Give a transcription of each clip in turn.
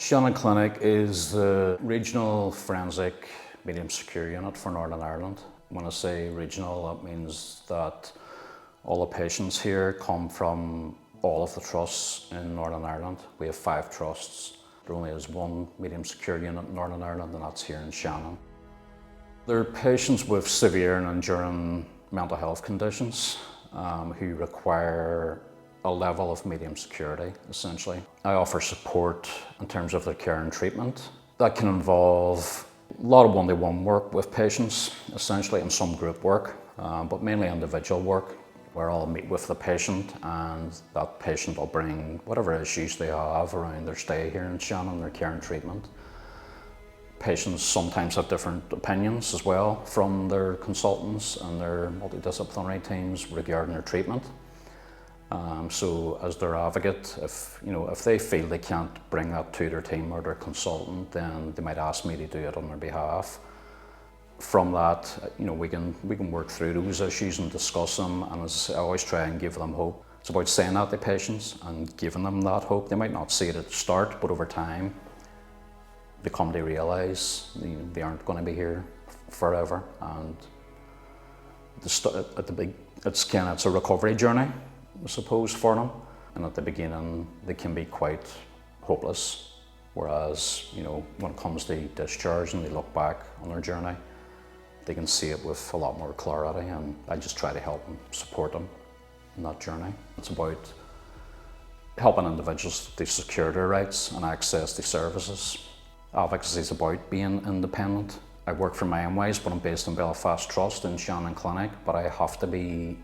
Shannon Clinic is the regional forensic medium secure unit for Northern Ireland. When I say regional, that means that all the patients here come from all of the trusts in Northern Ireland. We have 5 trusts. There only is one medium secure unit in Northern Ireland, and that's here in Shannon. They're patients with severe and enduring mental health conditions who require a level of medium security, essentially. I offer support in terms of their care and treatment. That can involve a lot of one-to-one work with patients, essentially, and some group work, but mainly individual work, where I'll meet with the patient and that patient will bring whatever issues they have around their stay here in Shannon, their care and treatment. Patients sometimes have different opinions as well from their consultants and their multidisciplinary teams regarding their treatment. So as their advocate, if they feel they can't bring that to their team or their consultant, then they might ask me to do it on their behalf. From that, we can work through those issues and discuss them, and as I always try and give them hope. It's about saying that to patients and giving them that hope. They might not see it at the start, but over time, they come to realise they aren't going to be here forever, and it's a recovery journey, I suppose, for them. And at the beginning, they can be quite hopeless. Whereas, when it comes to discharge and they look back on their journey, they can see it with a lot more clarity, and I just try to help them, support them in that journey. It's about helping individuals to secure their rights and access to services. Advocacy is about being independent. I work for NIAAS, but I'm based in Belfast Trust in Shannon Clinic, but I have to be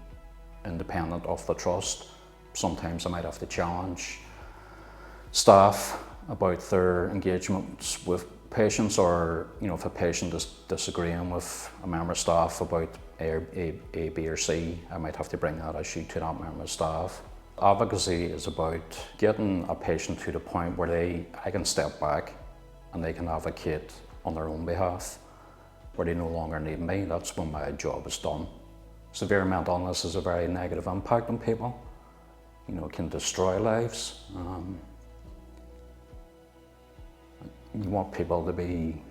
independent of the trust. Sometimes I might have to challenge staff about their engagements with patients, or if a patient is disagreeing with a member of staff about A, B or C, I might have to bring that issue to that member of staff. Advocacy is about getting a patient to the point where I can step back and they can advocate on their own behalf, where they no longer need me. That's when my job is done. Severe mental illness has a very negative impact on people. It can destroy lives. You want people to be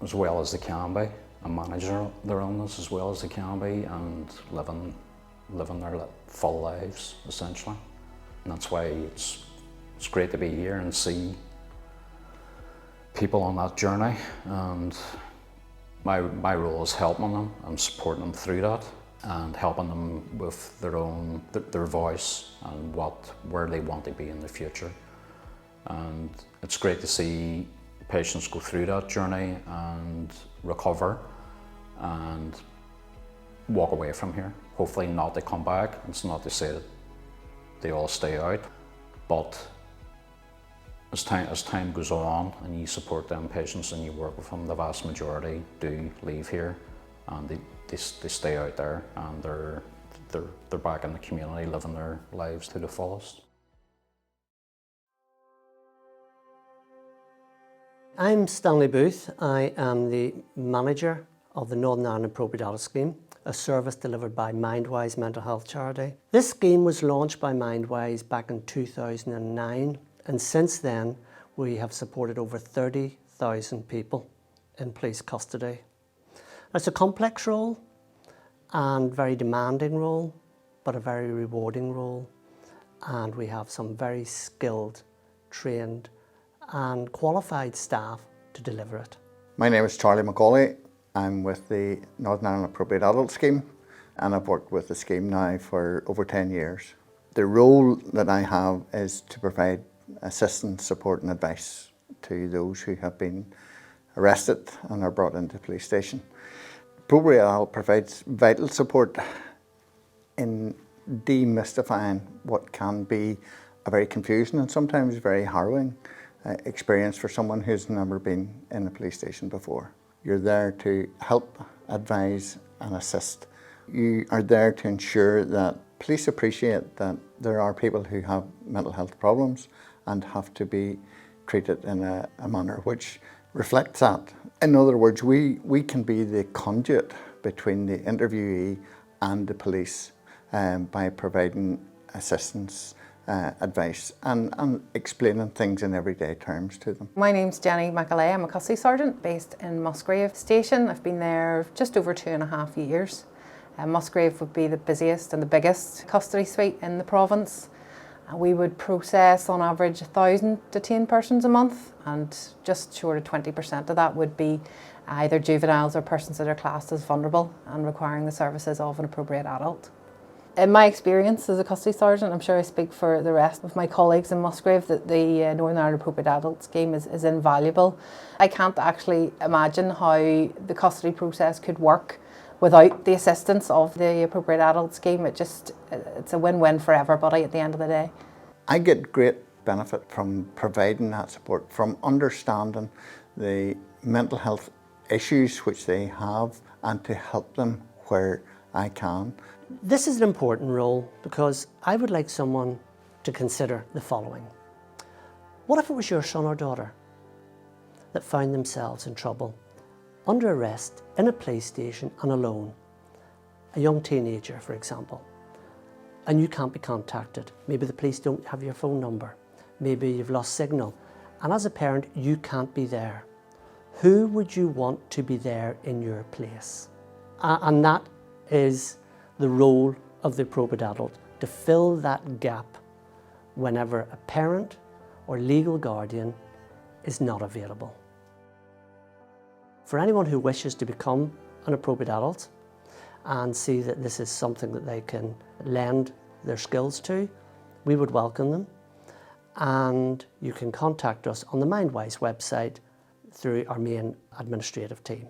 as well as they can be, and manage their illness as well as they can be, and living their full lives, essentially. And that's why it's great to be here and see people on that journey, and my role is helping them and supporting them through that, and helping them with their voice and where they want to be in the future. And it's great to see patients go through that journey and recover and walk away from here. Hopefully not to come back. It's not to say that they all stay out, but as time goes on and you support them patients and you work with them, the vast majority do leave here, and they stay out there, and they're back in the community living their lives to the fullest. I'm Stanley Booth. I am the manager of the Northern Ireland Appropriate Adult Scheme, a service delivered by Mindwise Mental Health Charity. This scheme was launched by Mindwise back in 2009, and since then we have supported over 30,000 people in police custody. It's a complex role and very demanding role, but a very rewarding role, and we have some very skilled, trained and qualified staff to deliver it. My name is Charlie McCauley. I'm with the Northern Ireland Appropriate Adult Scheme, and I've worked with the scheme now for over 10 years. The role that I have is to provide assistance, support and advice to those who have been arrested and are brought into the police station. Appropriate Adult provides vital support in demystifying what can be a very confusing and sometimes very harrowing experience for someone who's never been in a police station before. You're there to help, advise and assist. You are there to ensure that police appreciate that there are people who have mental health problems and have to be treated in a manner which reflects that. In other words, we can be the conduit between the interviewee and the police by providing assistance advice and explaining things in everyday terms to them. My name's Jenny McAlea. I'm a custody sergeant based in Musgrave Station. I've been there just over 2.5 years. Musgrave would be the busiest and the biggest custody suite in the province. We would process on average 1,000 detained persons a month, and just short of 20% of that would be either juveniles or persons that are classed as vulnerable and requiring the services of an appropriate adult. In my experience as a custody sergeant, I'm sure I speak for the rest of my colleagues in Musgrave, that the Northern Ireland Appropriate Adult Scheme is invaluable. I can't actually imagine how the custody process could work without the assistance of the Appropriate Adult Scheme. It's a win-win for everybody at the end of the day. I get great benefit from providing that support, from understanding the mental health issues which they have, and to help them where I can. This is an important role because I would like someone to consider the following. What if it was your son or daughter that found themselves in trouble, under arrest, in a police station and alone? A young teenager, for example, and you can't be contacted. Maybe the police don't have your phone number. Maybe you've lost signal. And as a parent, you can't be there. Who would you want to be there in your place? And that is the role of the appropriate adult, to fill that gap whenever a parent or legal guardian is not available. For anyone who wishes to become an appropriate adult and see that this is something that they can lend their skills to, we would welcome them. And you can contact us on the MindWise website through our main administrative team.